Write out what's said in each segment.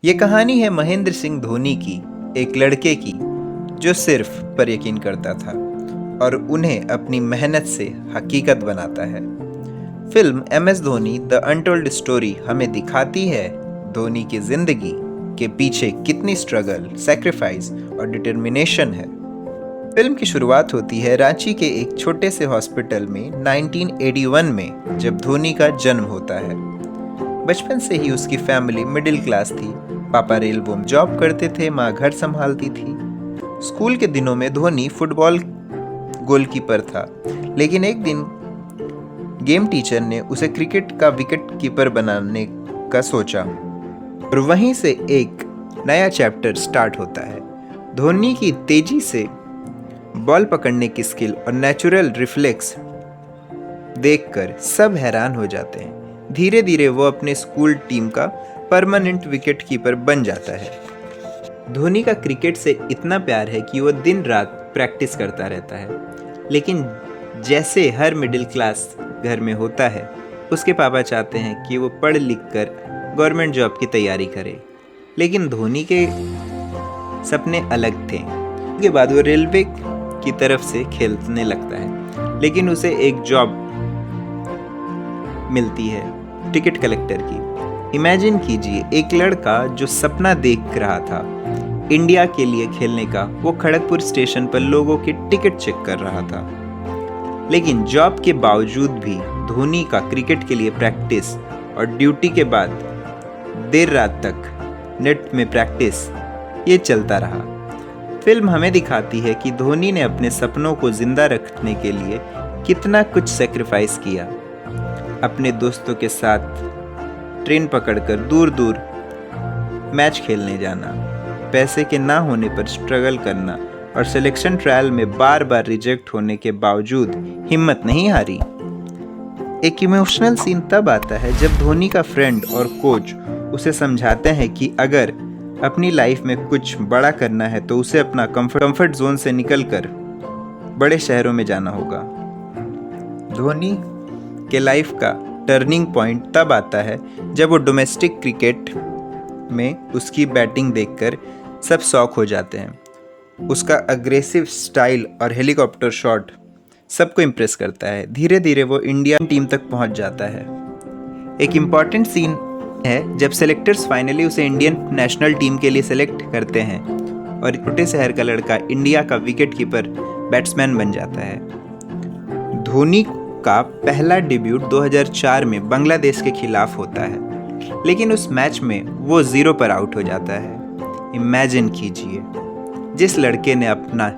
ये कहानी है महेंद्र सिंह धोनी की, एक लड़के की जो सिर्फ पर यकीन करता था और उन्हें अपनी मेहनत से हकीकत बनाता है। Film MS Dhoni the untold story हमें दिखाती है धोनी की जिंदगी के पीछे कितनी स्ट्रगल, सैक्रिफाइस और डिटर्मिनेशन है। फिल्म की शुरुआत होती है रांची के एक छोटे से हॉस्पिटल में 1981 में, जब धोनी का जन्म होता है। बचपन से ही उसकी फैमिली मिडिल क्लास थी। पापा रेलवे में जॉब करते थे, माँ घर संभालती थी। स्कूल के दिनों में धोनी फुटबॉल गोलकीपर था, लेकिन एक दिन गेम टीचर ने उसे क्रिकेट का विकेट कीपर बनाने का सोचा और वहीं से एक नया चैप्टर स्टार्ट होता है। धोनी की तेजी से बॉल पकड़ने की स्किल और नेचुरल रिफ्लेक्स देखकर सब हैरान हो जाते हैं। धीरे धीरे वो अपने स्कूल टीम का परमानेंट विकेट कीपर बन जाता है। धोनी का क्रिकेट से इतना प्यार है कि वो दिन रात प्रैक्टिस करता रहता है, लेकिन जैसे हर मिडिल क्लास घर में होता है, उसके पापा चाहते हैं कि वो पढ़ लिख कर गवर्नमेंट जॉब की तैयारी करे। लेकिन धोनी के सपने अलग थे। उसके बाद वो रेलवे की तरफ से खेलने लगता है, लेकिन उसे एक जॉब मिलती है टिकट कलेक्टर की। इमेजिन कीजिए, एक लड़का जो सपना देख रहा था इंडिया के लिए खेलने का, वो खड़गपुर स्टेशन पर लोगों के टिकट चेक कर रहा था। लेकिन जॉब के बावजूद भी धोनी का क्रिकेट के लिए प्रैक्टिस और ड्यूटी के बाद देर रात तक नेट में प्रैक्टिस, ये चलता रहा। फिल्म हमें दिखाती है कि धोनी ने अपने सपनों को जिंदा रखने के लिए कितना कुछ सेक्रीफाइस किया। अपने दोस्तों के साथ ट्रेन पकड़कर दूर दूर मैच खेलने जाना, पैसे के ना होने पर स्ट्रगल करना और सिलेक्शन ट्रायल में बार बार रिजेक्ट होने के बावजूद हिम्मत नहीं हारी। एक इमोशनल सीन तब आता है जब धोनी का फ्रेंड और कोच उसे समझाते हैं कि अगर अपनी लाइफ में कुछ बड़ा करना है तो उसे अपना कंफर्ट जोन से निकलकर बड़े शहरों में जाना होगा। धोनी के लाइफ का टर्निंग पॉइंट तब आता है जब वो डोमेस्टिक क्रिकेट में उसकी बैटिंग देखकर सब शॉक हो जाते हैं। उसका अग्रेसिव स्टाइल और हेलीकॉप्टर शॉट सबको इम्प्रेस करता है। धीरे धीरे वो इंडियन टीम तक पहुंच जाता है। एक इम्पॉर्टेंट सीन है जब सेलेक्टर्स फाइनली उसे इंडियन नेशनल टीम के लिए सेलेक्ट करते हैं और छोटे शहर का लड़का इंडिया का विकेट कीपर बैट्समैन बन जाता है। धोनी का पहला डेब्यूट 2004 में बांग्लादेश के खिलाफ होता है, लेकिन उस मैच में वो 0 पर आउट हो जाता है। इमेजिन कीजिए, जिस लड़के ने अपना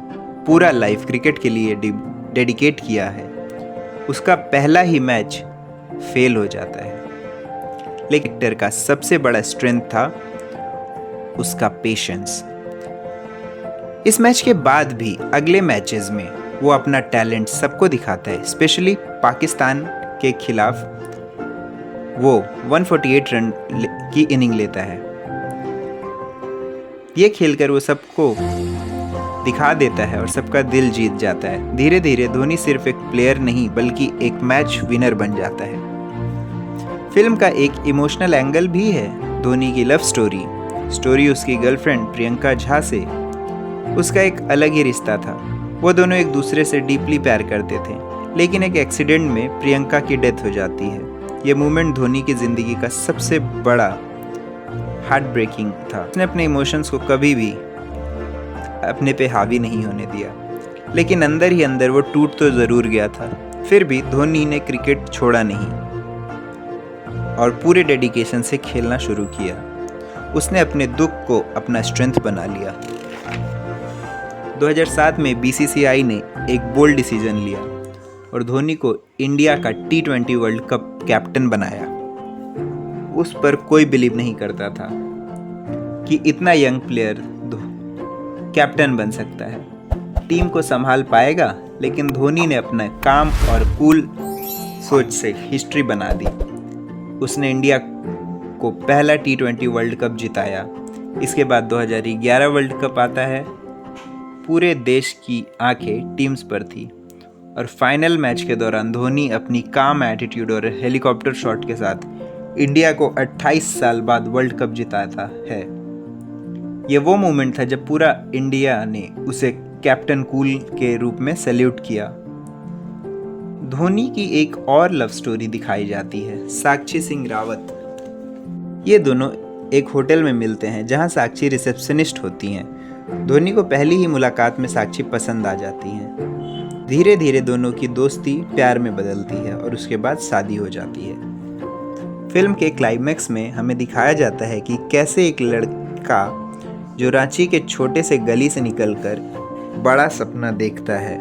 पूरा लाइफ क्रिकेट के लिए डेडिकेट किया है, उसका पहला ही मैच फेल हो जाता है। लेकिन एक्टर का सबसे बड़ा स्ट्रेंथ था उसका पेशेंस। इस मैच के बाद भी अगले मैचेस में वो अपना टैलेंट सबको दिखाता है। स्पेशली पाकिस्तान के खिलाफ वो 148 रन की इनिंग लेता है। ये खेलकर वो सबको दिखा देता है और सबका दिल जीत जाता है। धीरे धीरे धोनी सिर्फ एक प्लेयर नहीं बल्कि एक मैच विनर बन जाता है। फिल्म का एक इमोशनल एंगल भी है धोनी की लव स्टोरी उसकी गर्लफ्रेंड प्रियंका झा से। उसका एक अलग ही रिश्ता था। वो दोनों एक दूसरे से डीपली प्यार करते थे, लेकिन एक एक्सीडेंट में प्रियंका की डेथ हो जाती है। ये मोमेंट धोनी की ज़िंदगी का सबसे बड़ा हार्ट ब्रेकिंग था। उसने अपने इमोशंस को कभी भी अपने पे हावी नहीं होने दिया, लेकिन अंदर ही अंदर वो टूट तो ज़रूर गया था। फिर भी धोनी ने क्रिकेट छोड़ा नहीं और पूरे डेडिकेशन से खेलना शुरू किया। उसने अपने दुख को अपना स्ट्रेंथ बना लिया। 2007 में BCCI ने एक बोल्ड डिसीजन लिया और धोनी को इंडिया का T20 वर्ल्ड कप कैप्टन बनाया। उस पर कोई बिलीव नहीं करता था कि इतना यंग प्लेयर कैप्टन बन सकता है, टीम को संभाल पाएगा। लेकिन धोनी ने अपना काम और कूल सोच से हिस्ट्री बना दी। उसने इंडिया को पहला T20 वर्ल्ड कप जिताया। इसके बाद 2011 वर्ल्ड कप आता है। पूरे देश की आंखें टीम्स पर थी और फाइनल मैच के दौरान धोनी अपनी काम एटीट्यूड और हेलीकॉप्टर शॉट के साथ इंडिया को 28 साल बाद वर्ल्ड कप जिताता है। ये वो मोमेंट था जब पूरा इंडिया ने उसे कैप्टन कूल के रूप में सैल्यूट किया। धोनी की एक और लव स्टोरी दिखाई जाती है, साक्षी सिंह रावत। ये दोनों एक होटल में मिलते हैं जहां साक्षी रिसेप्शनिस्ट होती हैं। धोनी को पहली ही मुलाकात में साक्षी पसंद आ जाती हैं। धीरे धीरे दोनों की दोस्ती प्यार में बदलती है और उसके बाद शादी हो जाती है। फिल्म के क्लाइमैक्स में हमें दिखाया जाता है कि कैसे एक लड़का जो रांची के छोटे से गली से निकलकर बड़ा सपना देखता है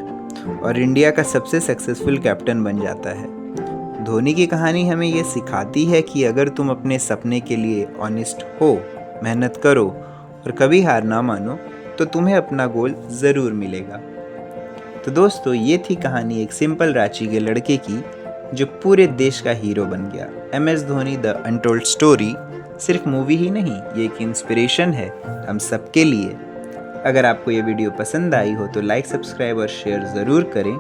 और इंडिया का सबसे सक्सेसफुल कैप्टन बन जाता है। धोनी की कहानी हमें ये सिखाती है कि अगर तुम अपने सपने के लिए ऑनेस्ट हो, मेहनत करो और कभी हार ना मानो तो तुम्हें अपना गोल ज़रूर मिलेगा। तो दोस्तों, ये थी कहानी एक सिंपल रांची के लड़के की जो पूरे देश का हीरो बन गया। MS Dhoni the untold story सिर्फ मूवी ही नहीं, ये एक इंस्पिरेशन है हम सबके लिए। अगर आपको ये वीडियो पसंद आई हो तो लाइक, सब्सक्राइब और शेयर ज़रूर करें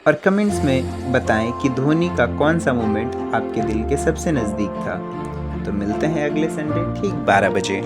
और कमेंट्स में बताएं कि धोनी का कौन सा मोमेंट आपके दिल के सबसे नज़दीक था। तो मिलते हैं अगले संडे ठीक 12 बजे।